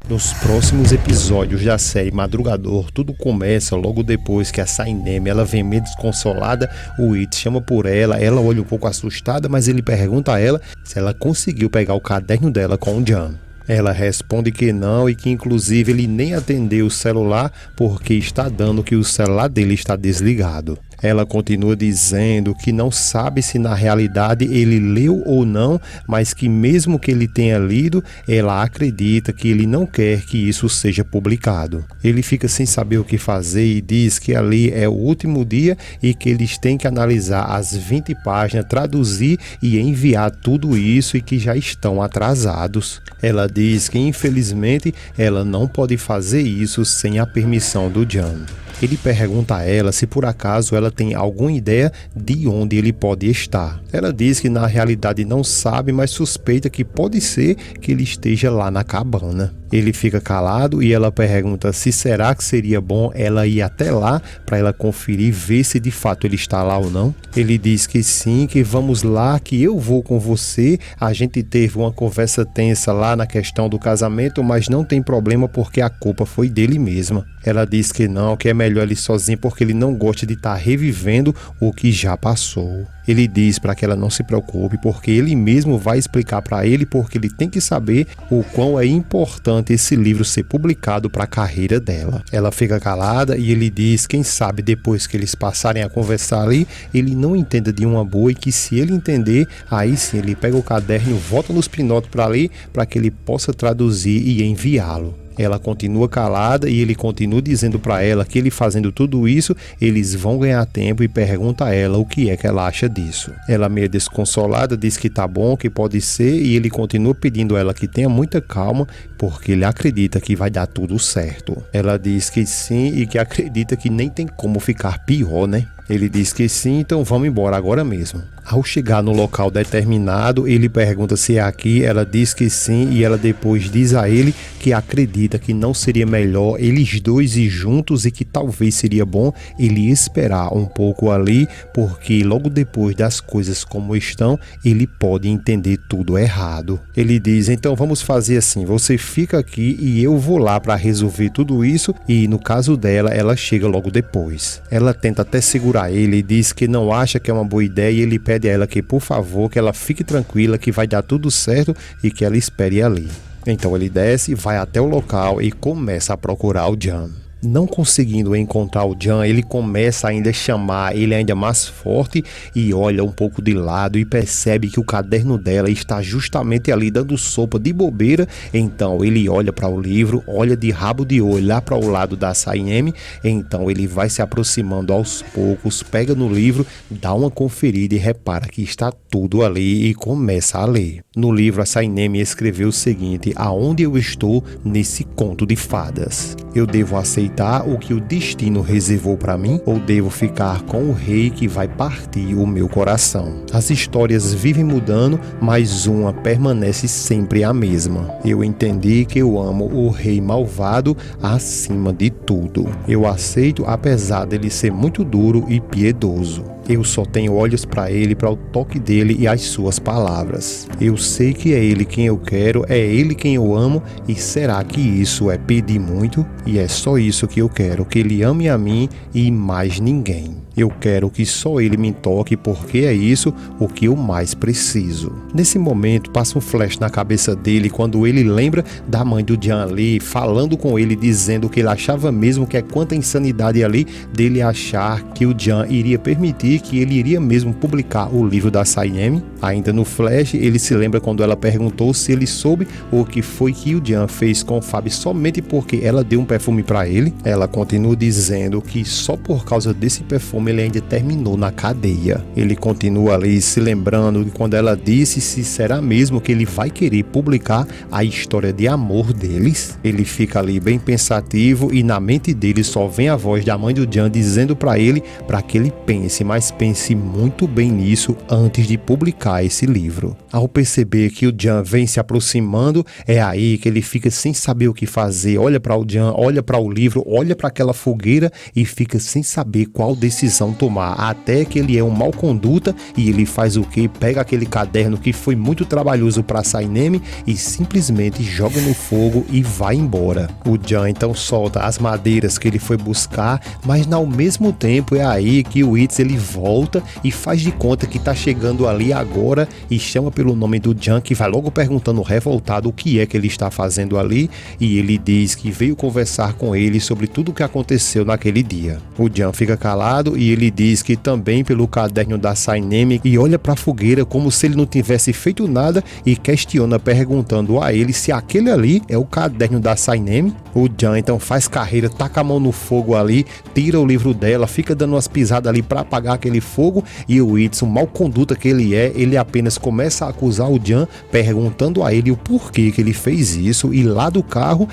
Nos próximos episódios da série Madrugador, tudo começa logo depois que a Saineme, ela vem meio desconsolada, o It chama por ela olha um pouco assustada, mas ele pergunta a ela se ela conseguiu pegar o caderno dela com o Jan. Ela responde que não e que inclusive ele nem atendeu o celular porque está dando que o celular dele está desligado. Ela continua dizendo que não sabe se na realidade ele leu ou não, mas que mesmo que ele tenha lido, ela acredita que ele não quer que isso seja publicado. Ele fica sem saber o que fazer e diz que ali é o último dia e que eles têm que analisar as 20 páginas, traduzir e enviar tudo isso e que já estão atrasados. Ela diz que infelizmente ela não pode fazer isso sem a permissão do Jan. Ele pergunta a ela se por acaso ela tem alguma ideia de onde ele pode estar. Ela diz que na realidade não sabe, mas suspeita que pode ser que ele esteja lá na cabana. Ele fica calado e ela pergunta se será que seria bom ela ir até lá para ela conferir e ver se de fato ele está lá ou não. Ele diz que sim, que vamos lá, que eu vou com você. A gente teve uma conversa tensa lá na questão do casamento, mas não tem problema porque a culpa foi dele mesma. Ela diz que não, que é melhor ele sozinho porque ele não gosta de estar revivendo o que já passou. Ele diz para que ela não se preocupe porque ele mesmo vai explicar para ele porque ele tem que saber o quão é importante esse livro ser publicado para a carreira dela. Ela fica calada e ele diz, quem sabe depois que eles passarem a conversar ali, ele não entenda de uma boa e que se ele entender, aí sim ele pega o caderno, volta nos pinotes para ali para que ele possa traduzir e enviá-lo. Ela continua calada e ele continua dizendo para ela que ele fazendo tudo isso, eles vão ganhar tempo e pergunta a ela o que é que ela acha disso. Ela meio desconsolada diz que tá bom, que pode ser e ele continua pedindo a ela que tenha muita calma porque ele acredita que vai dar tudo certo. Ela diz que sim e que acredita que nem tem como ficar pior, né? Ele diz que sim, então vamos embora agora mesmo. Ao chegar no local determinado, ele pergunta se é aqui, ela diz que sim e ela depois diz a ele que acredita que não seria melhor eles dois ir juntos e que talvez seria bom ele esperar um pouco ali, porque logo depois das coisas como estão, ele pode entender tudo errado. Ele diz, então vamos fazer assim, você fica aqui e eu vou lá para resolver tudo isso e no caso dela, ela chega logo depois. Ela tenta até segurar ele e diz que não acha que é uma boa ideia e ele pede a ela que por favor que ela fique tranquila que vai dar tudo certo e que ela espere ali. Então ele desce, vai até o local e começa a procurar o Jan. Não conseguindo encontrar o Jan, ele começa ainda a chamar ele ainda mais forte e olha um pouco de lado e percebe que o caderno dela está justamente ali dando sopa de bobeira. Então ele olha para o livro, olha de rabo de olho lá para o lado da Saineme. Então ele vai se aproximando aos poucos, pega no livro, dá uma conferida e repara que está tudo ali e começa a ler. No livro a Saineme escreveu o seguinte: aonde eu estou nesse conto de fadas? Eu devo aceitar o que o destino reservou para mim ou devo ficar com o rei que vai partir o meu coração? As histórias vivem mudando, mas uma permanece sempre a mesma. Eu entendi que eu amo o rei malvado acima de tudo. Eu aceito apesar dele ser muito duro e piedoso. Eu só tenho olhos para ele, para o toque dele e as suas palavras. Eu sei que é ele quem eu quero, é ele quem eu amo, e será que isso é pedir muito? E é só isso que eu quero, que ele ame a mim e mais ninguém. Eu quero que só ele me toque porque é isso o que eu mais preciso. Nesse momento passa um flash na cabeça dele quando ele lembra da mãe do Jan ali falando com ele, dizendo que ele achava mesmo que é quanta insanidade ali dele achar que o Jan iria permitir que ele iria mesmo publicar o livro da Saineme. Ainda no flash ele se lembra quando ela perguntou se ele soube o que foi que o Jan fez com Fabi somente porque ela deu um perfume para ele. Ela continua dizendo que só por causa desse perfume ele ainda terminou na cadeia. Ele continua ali se lembrando de quando ela disse se será mesmo que ele vai querer publicar a história de amor deles. Ele fica ali bem pensativo e na mente dele só vem a voz da mãe do Jan dizendo para ele para que ele pense, mas mas pense muito bem nisso antes de publicar esse livro. Ao perceber que o Jan vem se aproximando, é aí que ele fica sem saber o que fazer. Olha para o Jan, olha para o livro, olha para aquela fogueira e fica sem saber qual decisão tomar. Até que ele é um mau conduta e ele faz o quê? Pega aquele caderno que foi muito trabalhoso para Saineme e simplesmente joga no fogo e vai embora. O Jan então solta as madeiras que ele foi buscar, mas ao mesmo tempo é aí que o Itz ele volta e faz de conta que tá chegando ali agora e chama pelo nome do Jan, que vai logo perguntando revoltado o que é que ele está fazendo ali, e ele diz que veio conversar com ele sobre tudo o que aconteceu naquele dia. O Jan fica calado e ele diz que também pelo caderno da Saineme e olha para a fogueira como se ele não tivesse feito nada e questiona perguntando a ele se aquele ali é o caderno da Saineme. O Jan então faz carreira, taca a mão no fogo ali, tira o livro dela, fica dando umas pisadas ali para apagar aquele fogo, e o Itz, o mau conduta que ele é, ele apenas começa a acusar o Jan, perguntando a ele o porquê que ele fez isso, e lá do carro,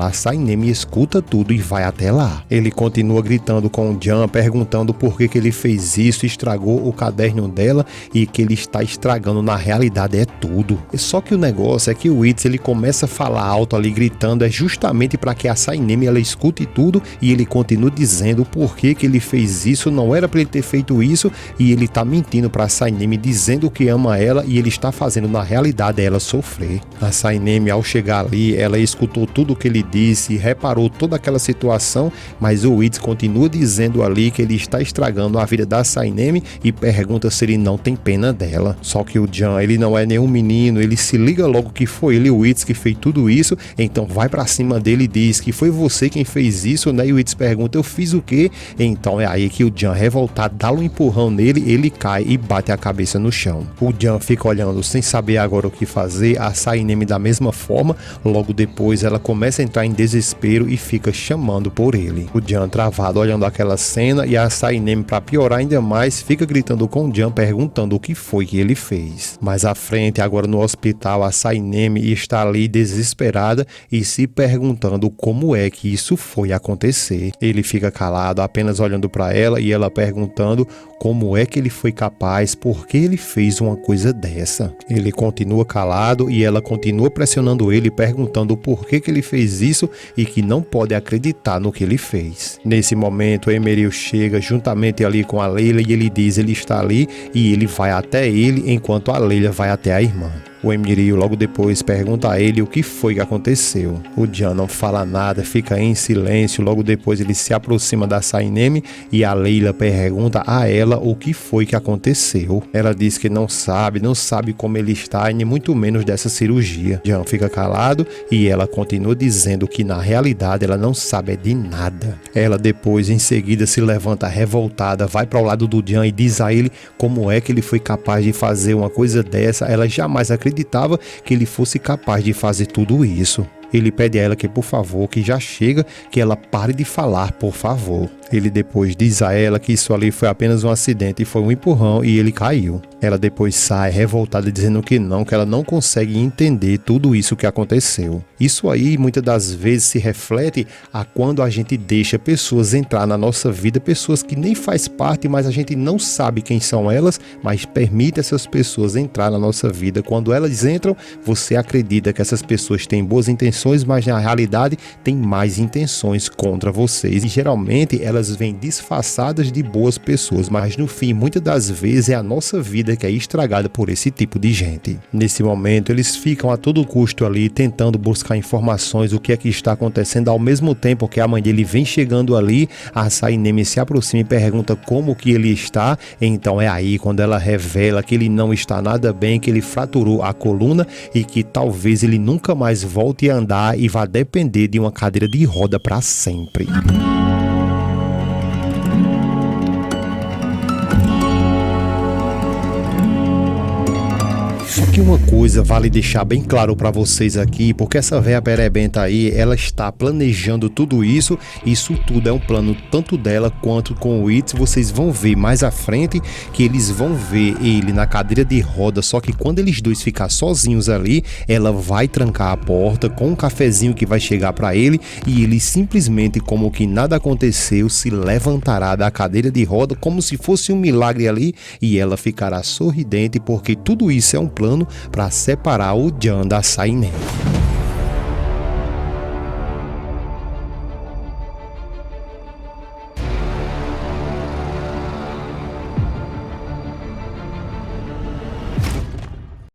a Saineme escuta tudo e vai até lá. Ele continua gritando com o Jan, perguntando por que ele fez isso, estragou o caderno dela e que ele está estragando na realidade é tudo. Só que o negócio é que o Itz ele começa a falar alto ali, gritando, é justamente para que a Saineme ela escute tudo, e ele continua dizendo por que ele fez isso, não era para ele ter feito isso, e ele tá mentindo para a Saineme, dizendo que ama ela, e ele está fazendo na realidade ela sofrer. A Saineme, ao chegar ali, ela escutou tudo o que ele disse, reparou toda aquela situação, mas o Itz continua dizendo ali que ele está estragando a vida da Saineme e pergunta se ele não tem pena dela. Só que o Jan, ele não é nenhum menino, ele se liga logo que foi ele, o Itz, que fez tudo isso, então vai pra cima dele e diz que foi você quem fez isso, né? E o Itz pergunta, eu fiz o quê? Então é aí que o Jan, revoltado, dá um empurrão nele, ele cai e bate a cabeça no chão. O Jan fica olhando sem saber agora o que fazer, a Saineme da mesma forma, logo depois ela começa a entrar em desespero e fica chamando por ele. O Jan travado olhando aquela cena, e a Saineme, para piorar ainda mais, fica gritando com o Jan, perguntando o que foi que ele fez. Mais à frente, agora no hospital, a Saineme está ali desesperada e se perguntando como é que isso foi acontecer. Ele fica calado, apenas olhando para ela, e ela perguntando como é que ele foi capaz, por que ele fez uma coisa dessa. Ele continua calado e ela continua pressionando ele, perguntando por que ele fez isso e que não pode acreditar no que ele fez. Nesse momento, o Emeril chega juntamente ali com a Leila e ele diz ele está ali, e ele vai até ele enquanto a Leila vai até a irmã. O Emeril logo depois pergunta a ele o que foi que aconteceu. O Jan não fala nada, fica em silêncio. Logo depois ele se aproxima da Saineme e a Leila pergunta a ela o que foi que aconteceu. Ela diz que não sabe como ele está e nem muito menos dessa cirurgia. Jan fica calado e ela continua dizendo que na realidade ela não sabe de nada. Ela depois em seguida se levanta revoltada, vai para o lado do Jan e diz a ele como é que ele foi capaz de fazer uma coisa dessa. Ela jamais acreditava que ele fosse capaz de fazer tudo isso. Ele pede a ela que, por favor, que já chega, que ela pare de falar, por favor. Ele depois diz a ela que isso ali foi apenas um acidente e foi um empurrão e ele caiu. Ela depois sai revoltada dizendo que ela não consegue entender tudo isso que aconteceu. Isso aí muitas das vezes se reflete a quando a gente deixa pessoas entrar na nossa vida, pessoas que nem faz parte, mas a gente não sabe quem são elas, mas permite essas pessoas entrar na nossa vida. Quando elas entram, você acredita que essas pessoas têm boas intenções, mas na realidade têm mais intenções contra vocês. E geralmente elas vêm disfarçadas de boas pessoas, mas no fim, muitas das vezes é a nossa vida que é estragada por esse tipo de gente. Nesse momento, eles ficam a todo custo ali tentando buscar informações, o que é que está acontecendo, ao mesmo tempo que a mãe dele vem chegando ali, a Saineme se aproxima e pergunta como que ele está. Então é aí quando ela revela que ele não está nada bem, que ele fraturou a coluna e que talvez ele nunca mais volte a andar e vá depender de uma cadeira de roda para sempre. Só que que uma coisa vale deixar bem claro pra vocês aqui, porque essa véia perebenta aí, ela está planejando tudo isso. Isso tudo é um plano tanto dela quanto com o It. Vocês vão ver mais à frente que eles vão ver ele na cadeira de roda, só que quando eles dois ficar sozinhos ali, ela vai trancar a porta com um cafezinho que vai chegar pra ele, e ele simplesmente, como que nada aconteceu, se levantará da cadeira de roda como se fosse um milagre ali, e ela ficará sorridente porque tudo isso é um plano para separar o Jan da Sainem.